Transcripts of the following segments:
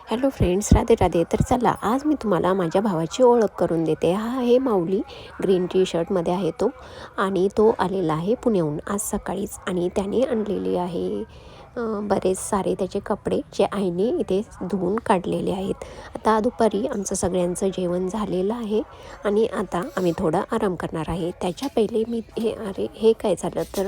Hello friends, Radhe Radhe. तर चला, आज मी तुम्हाला माझ्या भावाची ओळख करून देते. हा आहे माऊली, ग्रीन टी शर्टमध्ये आहे तो. आणि तो आलेला आहे पुण्याहून आज सकाळीच. आणि त्याने आणलेले आहे बरेच सारे त्याचे कपडे, जे आईने इथे धुवून काढलेले आहेत. आता दुपारी आमचं सगळ्यांचं जेवण झालेलं आहे आणि आता आम्ही थोडा आराम करणार आहे. त्याच्या पहिले मी हे काय झालं, तर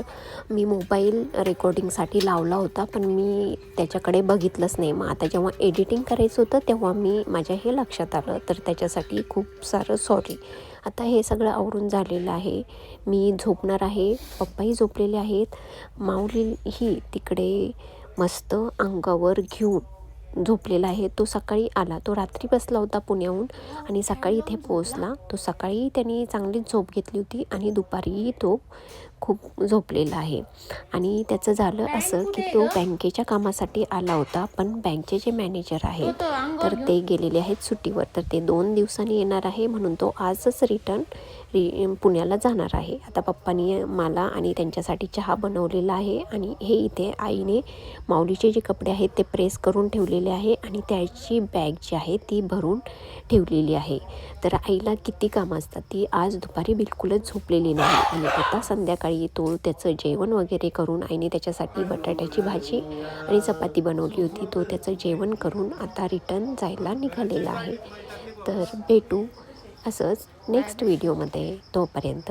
मी मोबाईल रेकॉर्डिंगसाठी लावला होता, पण मी त्याच्याकडे बघितलंच नाही. मग आता जेव्हा एडिटिंग करायचं होतं तेव्हा माझ्या हे लक्षात आलं, तर त्याच्यासाठी खूप सारं सॉरी. आता हे सगळं आवरून झालेलं आहे. मी झोपणार आहे, पप्पाही झोपलेले आहेत. माऊली ही तिकडे मस्त अंगावर घेऊन झोपलेला आहे. तो सकाळी आला, तो रात्री बसला होता पुण्याहून आणि सकाळी इथे पोहोचला. तो सकाळी त्यांनी चांगलीच झोप घेतली होती आणि दुपारीही तो खूप झोपलेला आहे. आणि त्याचं झालं असं की तो बँकेच्या कामासाठी आला होता, पण बँकचे जे मॅनेजर आहेत तर ते गेलेले आहेत सुट्टीवर. तर ते 2 दिवसांनी येणार आहे, म्हणून तो आजच पुण्याला जाणार आहे. आता पप्पांनी मला आणि त्यांच्यासाठी चहा बनवलेला आहे आणि हे इथे आईने माऊलीचे जे कपडे आहेत ते प्रेस करून ठेवलेले आहे आणि त्याची बॅग जी आहे ती भरून ठेवलेली आहे. तर आईला किती कामं असतात, ती आज दुपारी बिलकुलच झोपलेली नाही. आणि आता संध्याकाळी तो त्याचं जेवण वगैरे करून, आईने त्याच्यासाठी बटाट्याची भाजी आणि चपाती बनवली होती, तो त्याचं जेवण करून आता रिटर्न जायला निघालेला आहे. तर भेटू असंच नेक्स्ट व्हिडिओमध्ये. तोपर्यंत